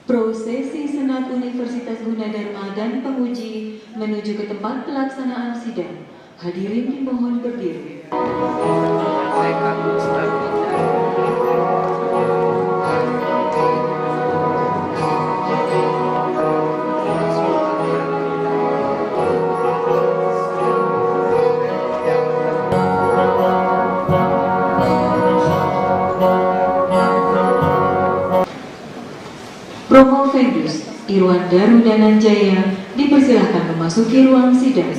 Prosesi Senat Universitas Gunadarma dan penguji menuju ke tempat pelaksanaan sidang. Hadirin dimohon berdiri. Promovendus Irwan Daru Dananjaya dipersilahkan memasuki ruang sidang.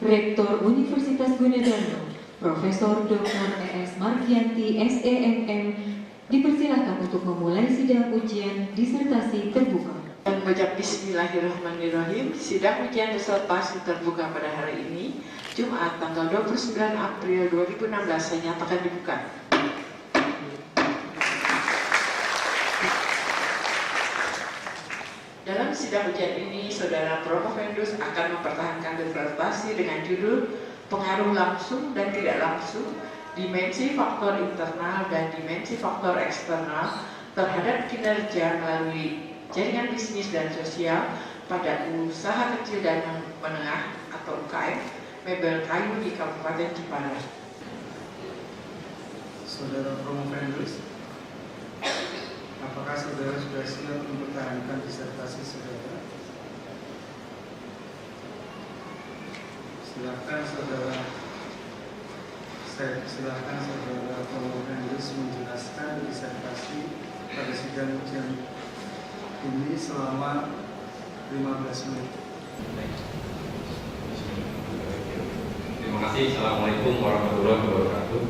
Rektor Universitas Gunadarma, Profesor Dr. E.S. Margianti, SEMM, dipersilahkan untuk memulai sidang ujian disertasi terbuka. Mengucap Bismillahirrahmanirrahim. Sidang ujian disertasi terbuka pada hari ini, Jumat tanggal 29 April 2016, saya nyatakan dibuka. Dalam sidang ujian ini, Saudara Promovendus akan mempertahankan disertasi dengan judul Pengaruh Langsung dan Tidak Langsung, Dimensi Faktor Internal dan Dimensi Faktor Eksternal terhadap kinerja melalui jaringan bisnis dan sosial pada usaha kecil dan menengah atau UKM mebel kayu di Kabupaten Jepara. Saudara Promovendus, apakah saudara sudah siap mempertahankan disertasi saudara? Silakan saudara Promovendus menjelaskan disertasi pada sidang ujian ini selama 15 menit. Terima kasih. Assalamualaikum warahmatullahi wabarakatuh.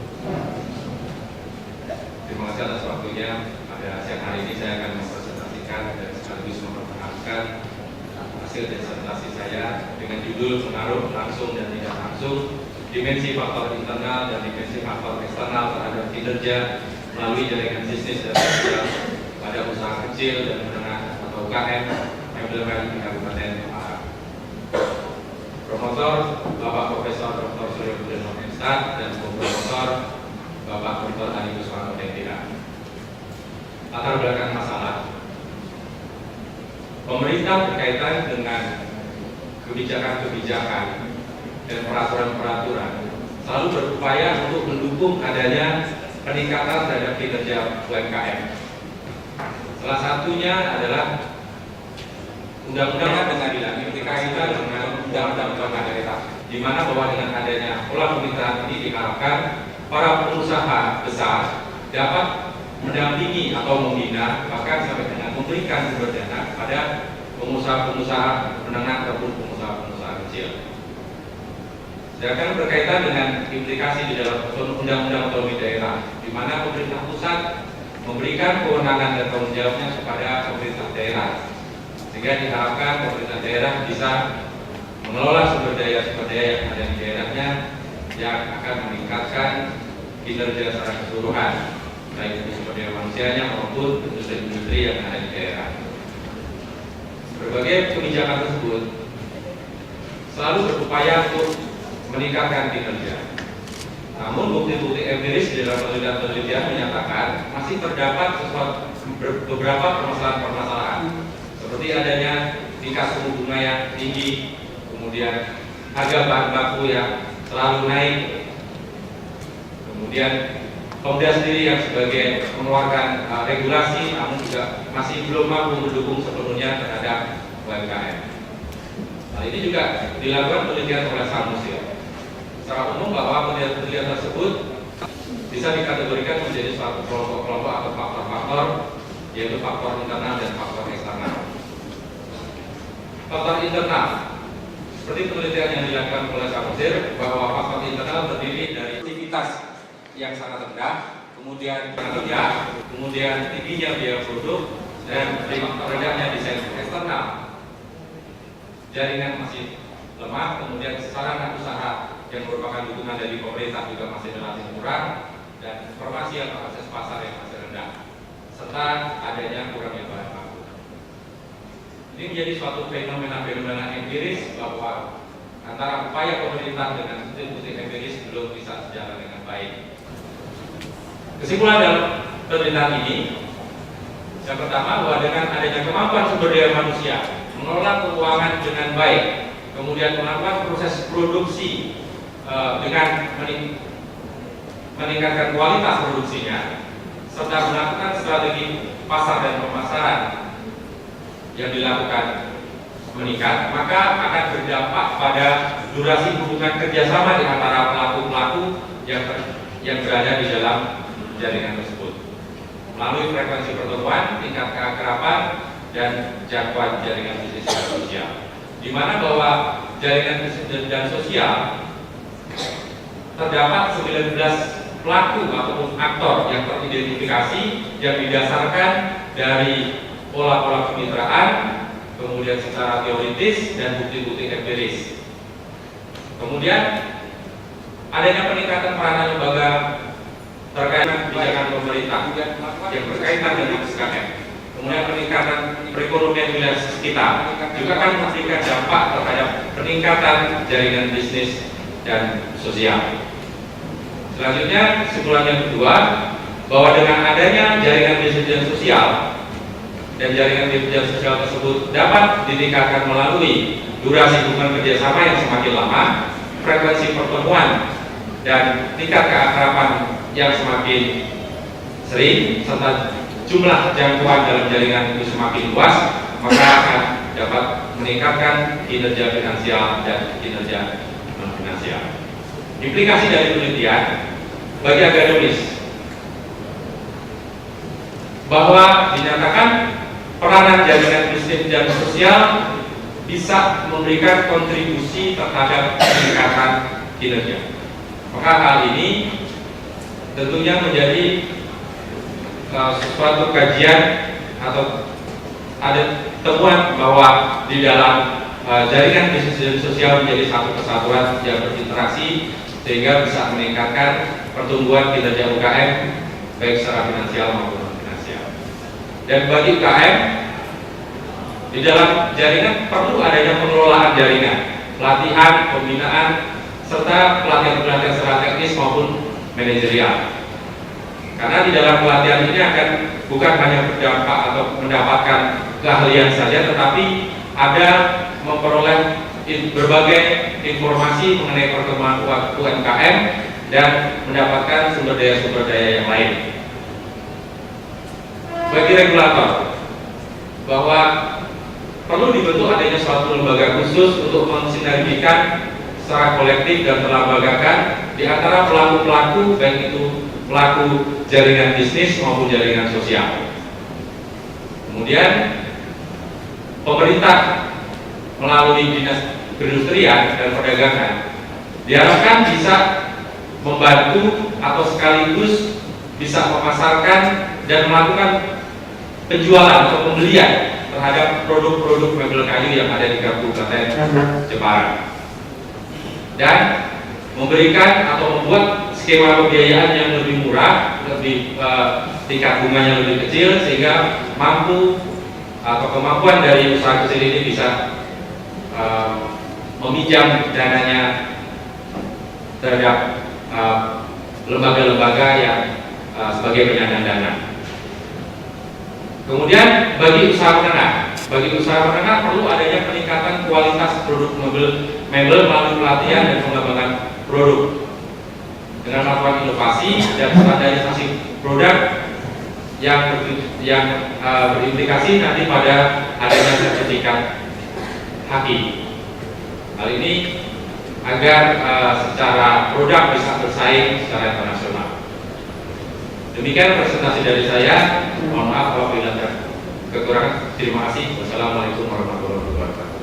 Terima kasih atas waktunya. Pada siang hari ini saya akan mempresentasikan dan sekaligus mempertahankan hasil disertasi saya dengan judul Pengaruh Langsung dan Tidak Langsung, Dimensi Faktor Internal dan Dimensi Faktor Eksternal terhadap kinerja melalui jaringan bisnis dan sosial pada usaha kecil dan menengah atau UKM mebel kayu di Kabupaten Jepara. Promotor Bapak Profesor Dr. Suryo Budono Menstat dan Promotor Bapak Dr. Adi Kuswanto Dendira. Latar belakang masalah pemerintah berkaitan dengan kebijakan-kebijakan dan peraturan-peraturan selalu berupaya untuk mendukung adanya peningkatan terhadap kinerja UMKM. Salah satunya adalah undang-undang pengadilan yang berkaitan dengan undang-undang daerah, di mana bahwa dengan adanya pola pemerintahan ini diharapkan para pengusaha besar dapat mendampingi atau membina, bahkan sampai dengan memberikan sumber dana pada pengusaha-pengusaha menengah ataupun pengusaha-pengusaha kecil. Sedangkan berkaitan dengan implikasi di dalam undang-undang otonomi daerah, di mana pemerintah pusat memberikan kewenangan dan tanggung jawabnya kepada pemerintah daerah, sehingga diharapkan pemerintah daerah bisa mengelola sumber daya yang ada di daerahnya yang akan meningkatkan kinerja secara keseluruhan, baik itu sumber daya manusianya maupun industri-industri yang ada di daerah. Berbagai kebijakan tersebut selalu berupaya untuk meningkatkan kinerja. Namun bukti-bukti empiris di dalam penelitian menyatakan masih terdapat beberapa permasalahan-permasalahan, seperti adanya tingkat suku bunga yang tinggi, kemudian harga bahan baku yang selalu naik, kemudian Pemda sendiri yang sebagai mengeluarkan regulasi namun juga masih belum mampu mendukung sepenuhnya terhadap UMKM. Hal ini juga dilakukan penelitian oleh Samusir. Secara umum bahwa penelitian tersebut bisa dikategorikan menjadi suatu kelompok-kelompok atau faktor-faktor, yaitu faktor internal dan faktor eksternal. Faktor internal, seperti penelitian yang dilakukan oleh Samusir, bahwa faktor internal terdiri dari aktivitas yang sangat rendah, kemudian rendah, kemudian tingginya biaya produk, dan rendahnya desain eksternal. Jaringan masih lemah, kemudian sarana usaha yang merupakan dukungan dari pemerintah juga masih relatif kurang, dan informasi atau akses pasar yang masih rendah, serta adanya kurangnya bahan baku. Ini menjadi suatu fenomena-fenomena empiris bahwa antara upaya pemerintah dengan bukti-bukti empiris belum bisa sejalan dengan baik. Kesimpulan dalam penelitian ini, yang pertama bahwa dengan adanya kemampuan sumber daya manusia mengelola keuangan dengan baik, kemudian melakukan proses produksi dengan meningkatkan kualitas produksinya, serta melakukan strategi pasar dan pemasaran yang dilakukan meningkat, maka akan berdampak pada durasi hubungan kerjasama di antara pelaku-pelaku yang berada di dalam jaringan tersebut melalui frekuensi pertemuan, tingkat keakraban, dan jangkauan jaringan bisnis dan sosial. Di mana bahwa jaringan bisnis dan sosial terdapat 19 pelaku ataupun aktor yang teridentifikasi yang didasarkan dari pola-pola kemitraan, kemudian secara teoritis dan bukti-bukti empiris. Kemudian adanya peningkatan peranan lembaga terkait kebijakan pemerintah yang berkaitan dengan SKM. Kemudian peningkatan perekonomian wilayah sekitar juga akan memberikan dampak terhadap peningkatan jaringan bisnis dan sosial. Selanjutnya, kesimpulan yang kedua, bahwa dengan adanya jaringan bisnis dan sosial dan jaringan bisnis dan sosial tersebut dapat ditingkatkan melalui durasi hubungan kerjasama yang semakin lama, frekuensi pertemuan, dan tingkat keakraban yang semakin sering, serta jumlah jangkauan dalam jaringan itu semakin luas, maka akan dapat meningkatkan kinerja finansial dan kinerja non-finansial. Implikasi dari penelitian bagi akademis bahwa dinyatakan peranan jaringan bisnis dan sosial bisa memberikan kontribusi terhadap peningkatan kinerja. Maka hal ini tentunya menjadi suatu kajian atau ada temuan bahwa di dalam jaringan bisnis dan sosial menjadi satu kesatuan yang berinteraksi sehingga bisa meningkatkan pertumbuhan kinerja UKM baik secara finansial maupun non finansial. Dan bagi UKM di dalam jaringan perlu adanya pengelolaan jaringan, pelatihan, pembinaan, serta pelatihan-pelatihan secara teknis maupun manajerial. Karena di dalam pelatihan ini akan bukan hanya berdampak atau mendapatkan keahlian saja, tetapi ada memperoleh berbagai informasi mengenai perkembangan UMKM dan mendapatkan sumber daya yang lain. Bagi regulator, bahwa perlu dibentuk adanya suatu lembaga khusus untuk mensinergikan secara kolektif dan terlembagakan di antara pelaku-pelaku, baik itu pelaku jaringan bisnis maupun jaringan sosial. Kemudian pemerintah melalui dinas perindustrian dan perdagangan diharapkan bisa membantu atau sekaligus bisa memasarkan dan melakukan penjualan atau pembelian terhadap produk-produk mebel kayu yang ada di Kabupaten Jepara, dan memberikan atau membuat skema pembiayaan yang lebih murah, lebih tingkat bunganya lebih kecil, sehingga mampu atau kemampuan dari usaha kecil ini bisa meminjam dananya terhadap lembaga-lembaga yang sebagai penyandang dana. Kemudian bagi usaha menengah perlu adanya peningkatan kualitas produk mebel melalui pelatihan dan pengembangan produk dengan melakukan inovasi dan standarisasi produk yang berimplikasi nanti pada adanya sertifikat HACCP. Hal ini agar secara produk bisa bersaing secara internasional. Demikian presentasi dari saya. Mohon maaf apabila ada kekurangan. Terima kasih. Wassalamualaikum warahmatullahi wabarakatuh.